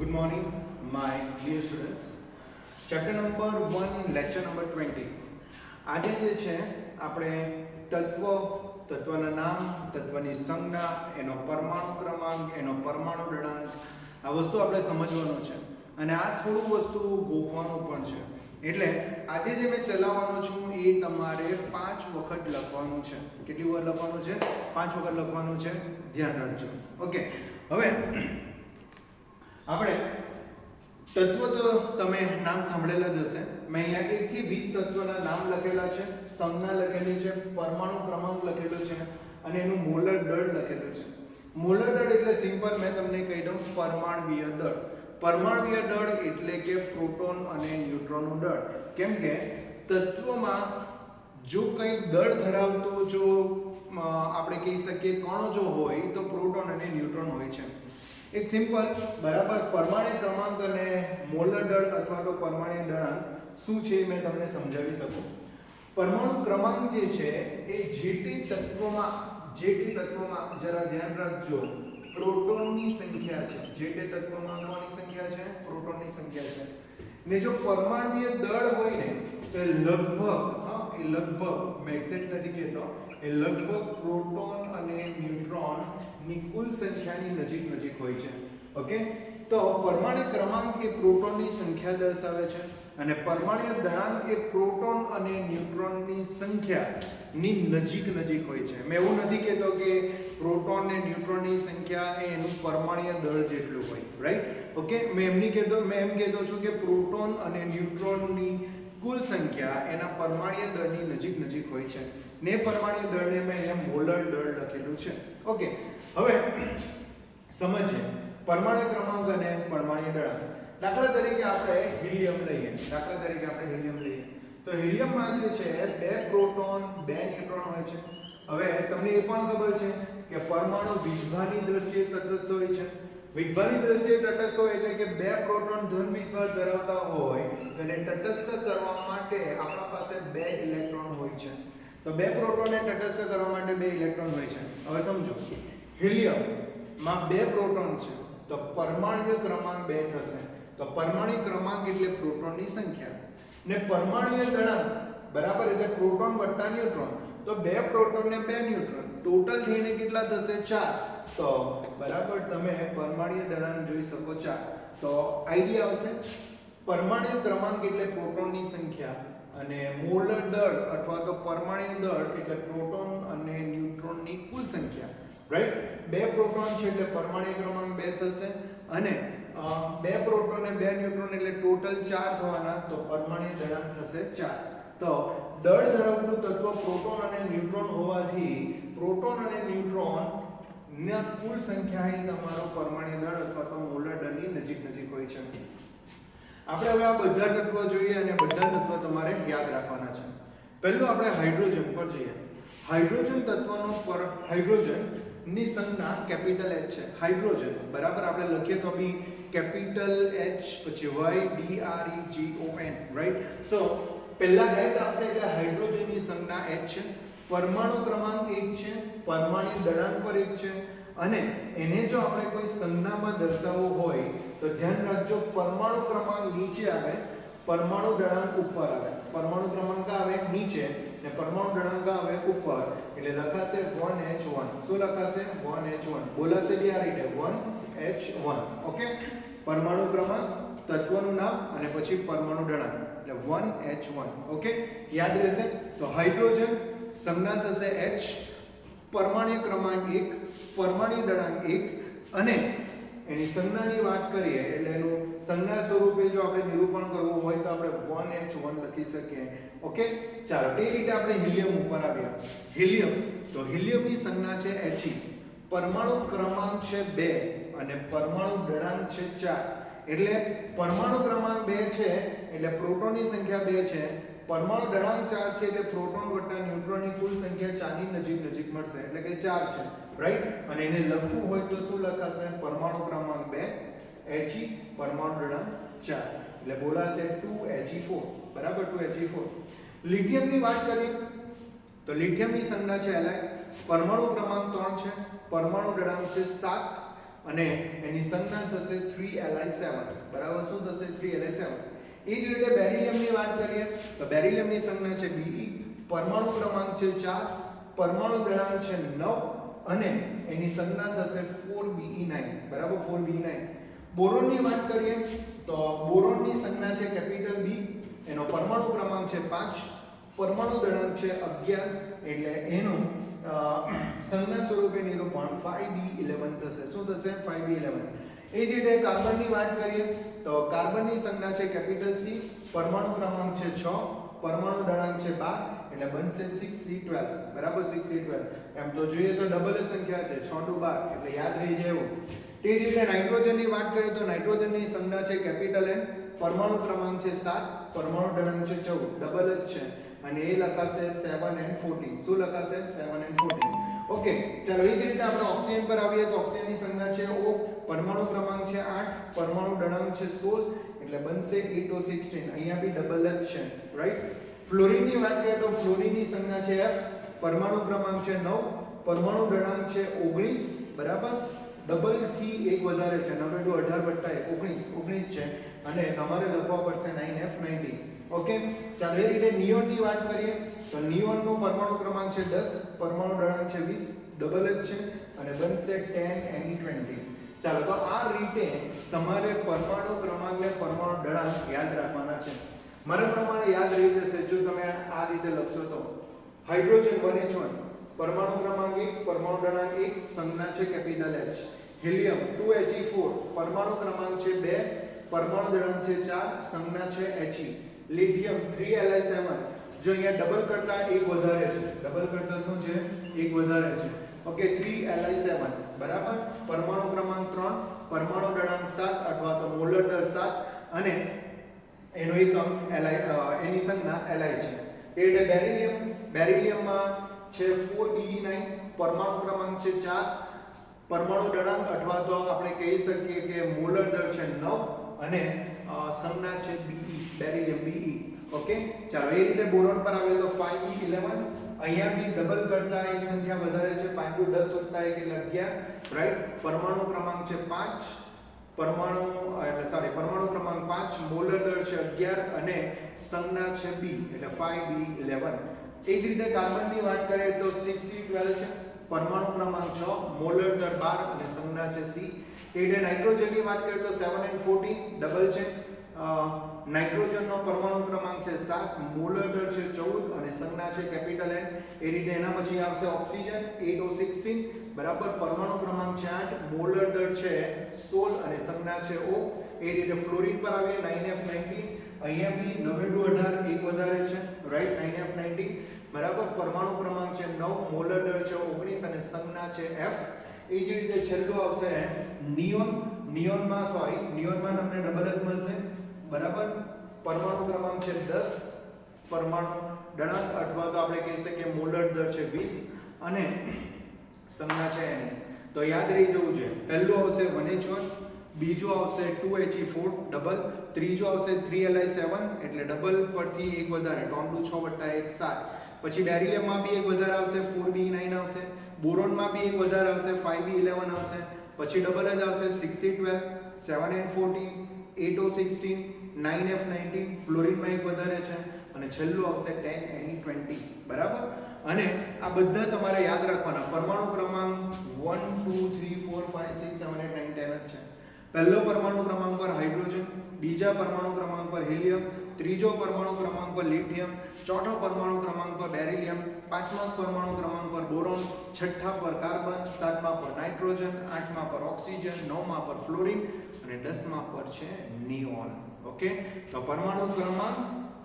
Good morning, my dear students. Chapter number 1, lecture number 20. આજે જે છે આપણે તત્વના નામ, તત્વની સંજ્ઞા, એનો પરમાણુ ક્રમાંક, એનો પરમાણુ દળાંક આ વસ્તુ આપણે સમજવાનું છે અને આ થોડું વસ્તુ ગોખવાનું પણ છે. એટલે આજે જે મેં ચલાવવાનો છું એ તમારે 5 વખત લખવાનું છે. કેટલી વાર લખવાનું છે? 5 વખત લખવાનું છે. ધ્યાન રાખજો. ઓકે, હવે આપણે તત્વ તો તમે નામ સાંભળેલા જ હશે. મેં અહીંયા 1 થી 20 તત્વના નામ લખેલા છે, સંજ્ઞા લખેલી છે, પરમાણુ ક્રમાંક લખેલો છે અને એનું મોલર દળ લખેલું છે. મોલર દળ એટલે સિમ્પલ મેં તમને કહી દઉં, પરમાણ્વીય દળ. પરમાણ્વીય દળ એટલે કે પ્રોટોન અને ન્યુટ્રોનનું દળ. કેમ કે તત્વમાં જો કંઈ દળ ધરાવતો જો આપણે કહી શકીએ કણો જો હોય તો પ્રોટોન અને ન્યુટ્રોન હોય છે. એક સિમ્પલ બરાબર પરમાણ્વીય ક્રમાંક અને મોલર દળ અથવા તો પરમાણ્વીય દળાંક શું છે મેં તમને સમજાવી શકું. પરમાણુ ક્રમાંક જે છે એ જેટી તત્વમાં જરા ધ્યાન રાખજો, પ્રોટોનની સંખ્યા છે. જેટી તત્વમાં કોની સંખ્યા છે? પ્રોટોનની સંખ્યા છે. ને જો પરમાણ્વીય દળ હોય ને તો એ લગભગ મેં એક્ઝેક્ટ નથી કહેતો, એ લગભગ પ્રોટોન અને ન્યુટ્રોન ની કુલ સંખ્યાની નજીક હોય છે. ઓકે, તો પરમાણ્વીય ક્રમાંક એ પ્રોટોનની સંખ્યા દર્શાવે છે અને પરમાણ્વીય દળાંક એ પ્રોટોન અને ન્યુટ્રોનની સંખ્યાની નજીક હોય છે. મેં એવું નથી કહેતો કે પ્રોટોન અને ન્યુટ્રોનની સંખ્યા એ એનું પરમાણ્વીય દળ જેટલું હોય, રાઈટ? ઓકે, મેં એમ કહેતો છું કે પ્રોટોન અને ન્યુટ્રોનની કુલ સંખ્યા એના પરમાણ્વીય દળની નજીક હોય છે. ને પરમાણ્વીય દળને મેં અહીંયા મોલર દળ લખેલું છે. ઓકે, હવે સમજીએ પરમાણ્વીય ક્રમાંક અને પરમાણ્વીય દળાંક. દાખલા તરીકે આપણે હિલિયમ લઈએ. તો હિલિયમમાં જે છે 2 પ્રોટોન 2 ન્યુટ્રોન હોય છે. હવે તમને એ પણ ખબર છે કે પરમાણુ વીજભારની દ્રષ્ટિએ તટસ્થ હોય છે. વીજભારની દ્રષ્ટિએ તટસ્થ હોય એટલે કે 2 પ્રોટોન ધન વીજભાર ધરાવતા હોય અને તટસ્થ કરવા માટે આપણા પાસે 2 ઇલેક્ટ્રોન હોય છે. તો 2 પ્રોટોનને તટસ્થ કરવા માટે 2 ઇલેક્ટ્રોન હોય છે. હવે સમજો, હિલિયમમાં 2 પ્રોટોન છે તો પરમાણ્વીય ક્રમાંક 2 થશે. તો પરમાણ્વીય ક્રમાંક એટલે પ્રોટોનની સંખ્યા ને પરમાણ્વીય દળાંક બરાબર એટલે પ્રોટોન વત્તા ન્યુટ્રોન. તો 2 પ્રોટોન ને 2 ન્યુટ્રોન ટોટલ થઈને કેટલા થશે? 4. તો બરાબર તમે પરમાણ્વીય દળાંક જોઈ શકો 4. તો આઈડિયા આવશે. પરમાણ્વીય ક્રમાંક એટલે પ્રોટોનની સંખ્યા અને મોલર દળ અથવા તો પરમાણ્વીય દળ એટલે પ્રોટોન અને ન્યુટ્રોનની કુલ સંખ્યા, રાઈટ? 2 પ્રોટોન છે એટલે પરમાણ્વીય ક્રમાંક 2 થશે અને 2 પ્રોટોન અને 2 ન્યુટ્રોન એટલે ટોટલ 4 થવાના. તો પરમાણ્વીય દળાંક થશે 4. તો દળ ધરાવતું તત્વ પ્રોટોન અને ન્યુટ્રોન હોવાથી પ્રોટોન અને ન્યુટ્રોન ના કુલ સંખ્યા એ તમારો પરમાણ્વીય દળ અથવા તો મોલર દળની નજીક હોય છે. આપણે હવે આ બધા તત્વો જોઈએ અને બધા તત્વો તમારે યાદ રાખવાના છે. પહેલું આપણે હાઇડ્રોજન પર જઈએ. હાઇડ્રોજન તત્વનો હાઇડ્રોજન ની સંજ્ઞા કેપિટલ H છે. હાઇડ્રોજન બરાબર આપણે લખીએ તો બી કેપિટલ H પછી YDREGON, રાઈટ? સો પહેલા H આવશે એટલે હાઇડ્રોજનની સંજ્ઞા H છે. પરમાણુ ક્રમાંક 1 છે, પરમાણ્વીય દળાંક પર 1 છે અને એને જો આપણે કોઈ સંજ્ઞામાં દર્શાવવું હોય તો ધ્યાન રાખજો, પરમાણુ ક્રમાંક નીચે આવે, પરમાણુ દળાંક ઉપર આવે. પરમાણુ ક્રમાંક આવે નીચે ને પરમાણુ દળાંક આવે ઉપર એટલે લખાશે 1H1. શું લખાશે? 1H1. બોલાશે બી આ રીતે 1H1. ઓકે, પરમાણુ ક્રમાંક, તત્વનું નામ અને પછી પરમાણુ દળાંક એટલે 1H1. ઓકે, યાદ રહેશે. તો હાઇડ્રોજન સંજ્ઞા થશે H, પરમાણ્વીય ક્રમાંક 1, પરમાણ્વીય દળાંક 1 અને એની સંજ્ઞાની વાત કરીએ એટલે એનું સંજ્ઞા સ્વરૂપે જો આપણે નિરૂપણ કરવું હોય તો આપણે 1H1 લખી શકીએ. ઓકે, ચાલો તે રીતે આપણે હિલિયમ ઉપર આવ્યા. હિલિયમ, તો હિલિયમની સંજ્ઞા છે He, પરમાણુ ક્રમાંક છે 2 અને પરમાણુ દળાંક છે 4. એટલે પરમાણુ ક્રમાંક 2 છે એટલે પ્રોટોનની સંખ્યા 2 છે, પરમાણુ દળાંક 4 છે એટલે પ્રોટોન વત્તા ન્યુટ્રોનની કુલ સંખ્યા 4 ની નજીક મળશે એટલે કે 4 છે, રાઈટ? અને એને લખવું હોય તો શું લખાશે? પરમાણુ ક્રમાંક 2 He, પરમાણુ દળાંક 4 એટલે બોલાશે 2He4, બરાબર? 2He4. લિથિયમની વાત કરીએ તો લિથિયમની સંજ્ઞા છે Li, પરમાણુ ક્રમાંક 3 છે, પરમાણુ દળાંક છે 7 અને એની સંજ્ઞા થશે 3Li7 બરાબર. શું થશે? 3Li7. એ જ રીતે બેરિલિયમની વાત કરીએ તો બેરિલિયમની સંજ્ઞા છે Be, પરમાણુ ક્રમાંક છે 4, પરમાણુ ક્રમાંક છે 9 અને એની સંજ્ઞા થશે 4Be9 બરાબર. 4Be9. બોરોનની વાત કરીએ તો બોરોનની સંજ્ઞા છે કેપિટલ B, એનો પરમાણુ ક્રમાંક છે 5, પરમાણુ દળાંક છે 11 એટલે એનું સંજ્ઞા સ્વરૂપે નિરૂપણ 5B11 થશે. શું થશે? 5B11. એ જ રીતે કાર્બનની વાત કરીએ તો કાર્બનની સંજ્ઞા છે કેપિટલ C, પરમાણુ ક્રમાંક છે 6, પરમાણુ દળાંક છે 12 એટલે બનશે 6C12 બરાબર. 6C12. એમ તો જોઈએ તો ડબલ સંખ્યા છે 6 to 12 એટલે યાદ રહી જાય એવું. તે જ રીતે નાઇટ્રોજનની વાત કરીએ તો નાઇટ્રોજનની સંજ્ઞા છે કેપિટલ N, પરમાણુ ક્રમાંક છે 7, પરમાણુ દળાંક છે 14 ડબલ જ છે અને એ લખાશે 7 and 14. શું લખાશે? 7 and 14. ઓકે, ચાલો એ જ રીતે આપણે ઓક્સિજન પર આવીએ તો ઓક્સિજનની સંજ્ઞા છે O, પરમાણુ ક્રમાંક છે 8, પરમાણુ દળાંક છે 16 એટલે બનશે 8O16. અહીંયા બી ડબલ જ છે, રાઈટ. ફ્લોરિનની વાત કરીએ તો ફ્લોરિનની સંજ્ઞા છે F, પરમાણુ ક્રમાંક છે 9, પરમાણુ દળાંક છે 19 બરાબર. ડબલ થી એક વધારે છે 9 * 18 + 19 છે અને તમારે લખવા પડશે 9F90. ઓકે, ચાલો એ રીતે નિયોનની વાત કરીએ તો નિયોનનું પરમાણુ ક્રમાંક છે 10, પરમાણુ દળાંક છે 20 ડબલ જ છે અને બનશે 10Ne20. ચાલો તો આ રીતે તમારે પરમાણુ ક્રમાંક ને પરમાણુ દળાંક યાદ રાખવાના છે. મારા પ્રમાણે યાદ રહી જશે જો તમે આ રીતે લખશો તો. હાઇડ્રોજન 1H1 પરમાણુ ક્રમાંક 1, પરમાણુ દળાંક 1, સંજ્ઞા છે કેપિટલ H. હિલિયમ 2He4 પરમાણુ ક્રમાંક છે 2, પરમાણુ દળાંક છે 4, સંજ્ઞા છે He. લિથિયમ 3Li7 જો અહીંયા ડબલ કરતા એક વધારે છે, ડબલ કરતા શું છે? એક વધારે છે. ઓકે, 3Li7 બરાબર. પરમાણુ ક્રમાંક 3, પરમાણુ દળાંક 7 અથવા તો મોલર દર 7 અને એનો એકમ એની સંજ્ઞા Li છે. એટલે બેરિલિયમ, બેરિલિયમમાં છે 4Be9, પરમાણુ ક્રમાંક છે 4, પરમાણુ દળાંક અથવા તો આપણે કહી શકીએ કે મોલર દર છે 9 અને સંજ્ઞા છે Be, બેરિલિયમ Be. ઓકે, ચાલો એ રીતે બોરોન પર આવે તો 5E11. અહીંયા બી ડબલ કરતા એક સંખ્યા વધારે છે 5 * 10 + 1 એટલે 11 રાઈટ. પરમાણુ ક્રમાંક છે 5, પરમાણુ ક્રમાંક 5, મોલર દર છે 11 અને સંજ્ઞા છે B એટલે 5B11. એ જ રીતે કાર્બનની વાત કરીએ તો 6C12 છે, પરમાણુ ક્રમાંક 6, મોલર દર 12 અને સંજ્ઞા છે C. એ રીતે નાઇટ્રોજનની વાત કરીએ તો 7 and 14 ડબલ છે. નાઇટ્રોજનનો પરમાણુ ક્રમાંક છે 7, મોલર દર છે 14 અને સંજ્ઞા છે કેપિટલ N. એ રીતે એના પછી આવશે ઓક્સિજન 8O16 બરાબર. પરમાણુ ક્રમાંક છે 8, મોલર દર છે 16 અને સંજ્ઞા છે O. એ રીતે ફ્લોરિન પર આવીએ 9F90. અહીંયા બી 9 * 18 એક વધારે છે રાઈટ. 9F90 બરાબર. પરમાણુ ક્રમાંક છે 9, મોલર દર છે 19 અને સંજ્ઞા છે F. એ જ રીતે છેલ્લું આવશે નિયોન. નિયોનમાં તમને ડબલ જ મળશે બરાબર. પરમાણુ ક્રમાંક છે 10, પરમાણુ દળાંક અથવા તો આપણે કહી શકીએ મોલર દર છે 20 અને સંજ્ઞા છે Na. તો યાદ રહી જવું છે. પહેલું આવશે 1H1, બીજું આવશે 2He4 ડબલ, ત્રીજું આવશે 3Li7 એટલે ડબલ પરથી એક વધારે 3 * 6 + 1 7. પછી બેરિલિયમમાં બી એક વધારે આવશે 4Be9 આવશે, બોરોનમાં બી એક વધારે આવશે 5B11 આવશે, પછી ડબલ જ આવશે 6C12, 7 and 14, 8O16, 9F19, ફ્લોરિનમાં એક વધારે છે અને છેલ્લું આવશે 10Ne20 બરાબર. અને આ બધા તમારે યાદ રાખવાના. પરમાણુ ક્રમાંક 1 2 3 4 5 6 7 8 9 10 જ છે. પહેલો પરમાણુ ક્રમાંક પર હાઇડ્રોજન, બીજા પરમાણુ ક્રમાંક પર હિલિયમ, ત્રીજો પરમાણુ ક્રમાંક પર લિથિયમ, ચોથો પરમાણુ ક્રમાંક પર બેરિલિયમ, પાંચમા પરમાણુ ક્રમાંક પર બોરોન, છઠ્ઠા પર કાર્બન, સાતમા પર નાઇટ્રોજન, આઠમા પર ઓક્સિજન, નવમા પર ફ્લોરિન અને 10મા પર છે નિયોન. ઓકે, તો પરમાણુ ક્રમાંક,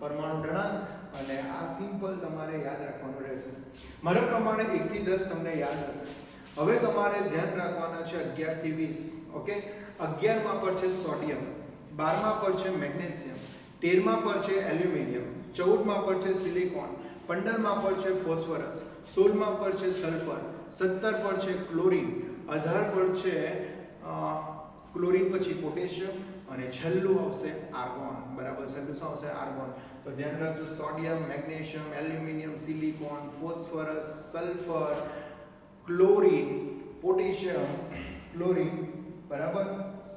પરમાણુ દળાંક અને આ સિમ્પલ તમારે યાદ રાખવાનું રહેશે. મારા પ્રમાણે 1 થી 10 તમને યાદ હશે. હવે તમારે ધ્યાન રાખવાના છે 11 થી 20. ઓકે, 11મા પર છે સોડિયમ, 12મા પર છે મેગ્નેશિયમ, 13મા પર છે એલ્યુમિનિયમ, 14મા પર છે સિલિકોન, 15મા પર છે ફોસ્ફરસ, 16મા પર છે સલ્ફર, 17 પર છે ક્લોરીન, 18 પર છે ક્લોરીન પછી પોટેશિયમ અને છેલ્લું આવશે આર્ગોન બરાબર. છેલ્લું શું આવશે? આર્ગોન. તો ધ્યાન રાખજો sodium, magnesium, aluminium, silicon, phosphorus, sulphur, chlorine, potassium, chlorine, બરાબર,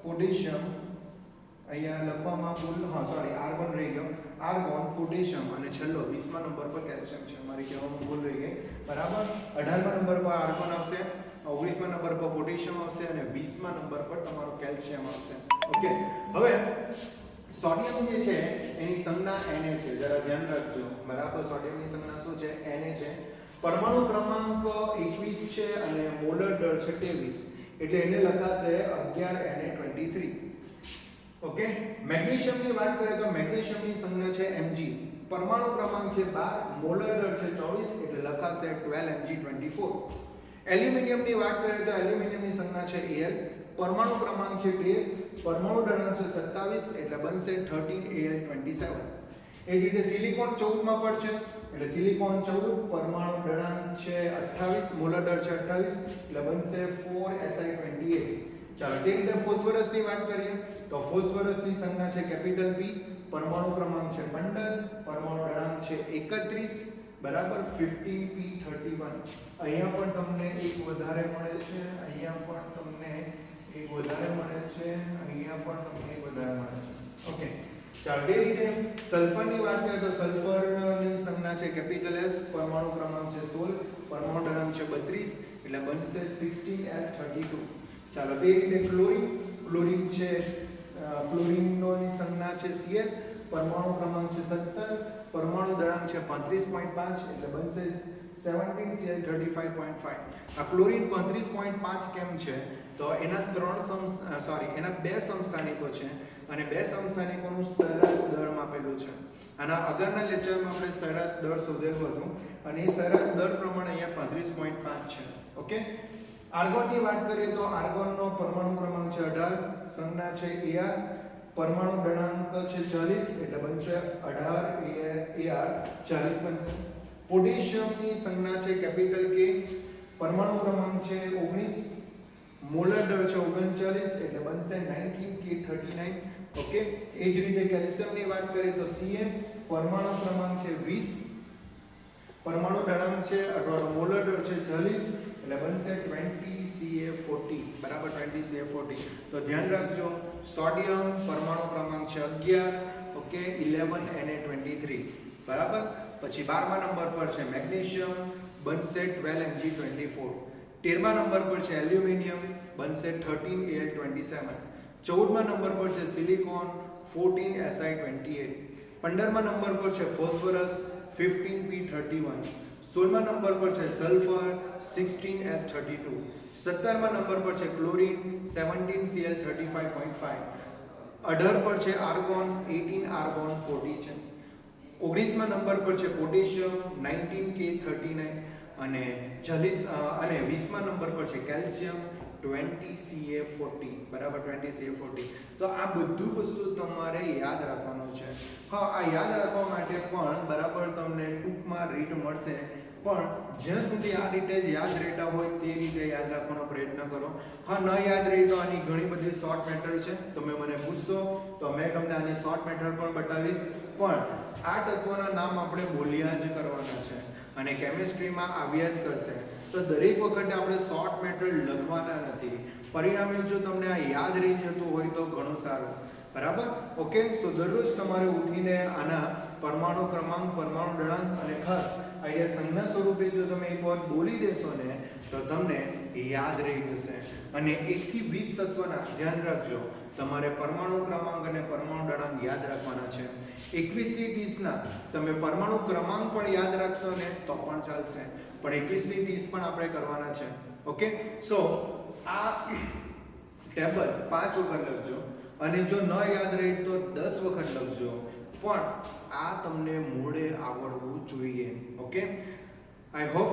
પોટેશિયમ અહીંયા લખવામાં ભૂલ, હા સોરી આર્ગોન રહી ગયો, આર્ગોન, પોટેશિયમ અને છેલ્લો 20મા નંબર પર કેલ્શિયમ છે. મારી કહેવામાં ભૂલ રહી ગઈ. બરાબર, 18મા નંબર પર આર્ગોન આવશે, 19મા નંબર પર પોટેશિયમ આવશે અને 20મા નંબર પર તમારો કેલ્શિયમ આવશે. ઓકે, હવે સોડિયમ જે છે એની સંજ્ઞા Na છે, જરા ધ્યાન રાખજો. બરાબર, સોડિયમની સંજ્ઞા શું છે? Na છે. પરમાણુ ક્રમાંક 21 છે અને મોલર દર છે 23, એટલે એને લખાશે 11Na23. ઓકે, મેગ્નેશિયમની વાત કરીએ તો મેગ્નેશિયમની સંજ્ઞા છે Mg, પરમાણુ ક્રમાંક છે 12, મોલર દર છે 24, એટલે લખાશે 12Mg24. એલ્યુમિનિયમની વાત કરીએ તો એલ્યુમિનિયમની સંજ્ઞા છે Al, પરમાણુ ક્રમાંક છે 13, પરમાણુ દળાંક છે 27, એટલે બનશે 13Al27. એ જ રીતે સિલિકોન 14 માં પડશે, એટલે સિલિકોન 14, પરમાણુ દળાંક છે 28, મોલર દર છે 28, એટલે બનશે 4Si28. ચાલો, તે રીતે ફોસ્ફરસની વાત કરીએ તો ફોસ્ફરસની સંજ્ઞા છે કેપિટલ P, પરમાણુ ક્રમાંક છે 15, પરમાણુ દળાંક છે 31, બરાબર, 15P31. અહીંયા પણ તમને એક વધારે મળે છે, અહીંયા પણ તમને એક વધારે મળે છે, અહીંયા પણ તમને એક વધારે મળે છે. ઓકે, ચાલો, તે રીતે સલ્ફરની વાત કરીએ તો સલ્ફરની સંજ્ઞા છે કેપિટલ S, પરમાણુ ક્રમાંક છે 16, પરમાણુ દળાંક છે 32, એટલે બનશે 16S32. ચાલો, તે રીતે ક્લોરીન છે, ક્લોરીનની સંજ્ઞા છે Cl, પરમાણુ ક્રમાંક છે 17, પરમાણુ દળાંક છે 35.5, એટલે બનશે 17Cl35.5. આ ક્લોરીન 35.5 કેમ છે તો એના બે સમસ્થાનિકો છે અને બે સમસ્થાનિકોનું સરેરાશ દર માપેલું છે. આના આગળના લેક્ચરમાં આપણે સરેરાશ દર શોધેલું હતું અને એ સરેરાશ દર પ્રમાણે અહીંયા 35.5 છે. ઓકે, આર્ગોનની વાત કરીએ તો આર્ગોનનો પરમાણુ ક્રમાંક છે 18, સંજ્ઞા છે Ar, પરમાણુ દળાંક છે 40, એટલે બનશે 18Ar40 બનશે. પોટેશિયમની સંજ્ઞા છે કેપિટલ K, પરમાણુ ક્રમાંક છે 19, મોલર દર છે 39, એટલે બનશે 19K39. ઓકે, એ જ રીતે કેલ્શિયમની વાત કરીએ તો Cm, પરમાણુ ક્રમાંક છે 20, પરમાણુ દળાંક છે અથવા મોલર દર છે 40, એટલે બનશે 20Ca40. બરાબર, 20Ca40. તો ધ્યાન રાખજો, સોડિયમ પરમાણુ ક્રમાંક છે 11, ઓકે, 11Na23. બરાબર, પછી 12મા નંબર પર છે મેગ્નેશિયમ, બનશે 12Mg24. 13મા નંબર પર છે એલ્યુમિનિયમ, બનશે 13Al27. 14મા નંબર પર છે સિલિકોન, 14Si28. 15મા નંબર પર છે ફોસ્ફરસ, 15P31. 16મા નંબર પર છે સલ્ફર, 16S32. 17મા નંબર પર છે ક્લોરીન, 17Cl35.5. 18 પર છે આર્ગોન, 18 આર્ગોન 40 છે. 19મા નંબર પર છે પોટેશિયમ, 19K39 અને 20મા નંબર પર છે કેલ્શિયમ, 20Ca40. બરાબર, 20Ca40. તો આ બધું વસ્તુ તમારે યાદ રાખવાનું છે. હા, આ યાદ રાખવા માટે પણ બરાબર તમને ટૂંકમાં રીત મળશે, પણ જ્યાં સુધી આ રીતે જ યાદ રહેતા હોય તે રીતે યાદ રાખવાનો પ્રયત્ન કરો. હા, ન યાદ રહી તો આની ઘણી બધી શોર્ટ મેથડ છે, તમે મને પૂછશો તો મેં તમને આની શોર્ટ મેથડ પણ બતાવીશ. પણ આ તત્વોના નામ આપણે બોલ્યા જ કરવાના છે અને કેમિસ્ટ્રીમાં આવ્યા જ કરશે. તો દરેક વખતે આપણે શોર્ટ મેથડ લખવાના નથી. પરિણામે જો તમને આ યાદ રહી જતું હોય તો ઘણું સારું. બરાબર, ઓકે. સો દરરોજ તમારે ઉઠીને આના પરમાણુ ક્રમાંક, પરમાણુ દળાંક અને ખાસ અહીંયા સંજ્ઞા સ્વરૂપે જો તમે એકવાર બોલી દેશો ને તો તમને યાદ રહી જશે. અને 1 થી 20 તત્વના ધ્યાન રાખજો, તમારે પરમાણુ ક્રમાંક અને પરમાણુ દળાંક યાદ રાખવાના છે. 21 થી 30 ના તમે પરમાણુ ક્રમાંક પણ યાદ રાખશો ને તો પણ ચાલશે, પણ 21 થી 30 પણ આપણે કરવાના છે. ઓકે, સો આ ટેબલ 5 વખત લખજો અને જો ન યાદ રહે તો 10 વખત લખજો, પણ આ તમને મોઢે આવડવું જોઈએ. ઓકે, આઈ હોપ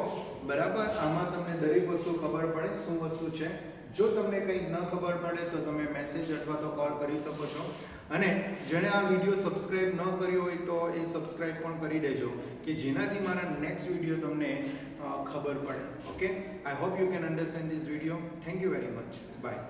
બરાબર આમાં તમને દરેક વસ્તુ ખબર પડે શું વસ્તુ છે. જો તમને કંઈ ન ખબર પડે તો તમે મેસેજ અથવા તો કોલ કરી શકો છો. અને જેણે આ વિડીયો સબસ્ક્રાઇબ ન કર્યો હોય તો એ સબસ્ક્રાઇબ પણ કરી દેજો કે જેનાથી મારા નેક્સ્ટ વિડીયો તમને ખબર પડે. Okay, I hope you can understand this video. Thank you very much. By.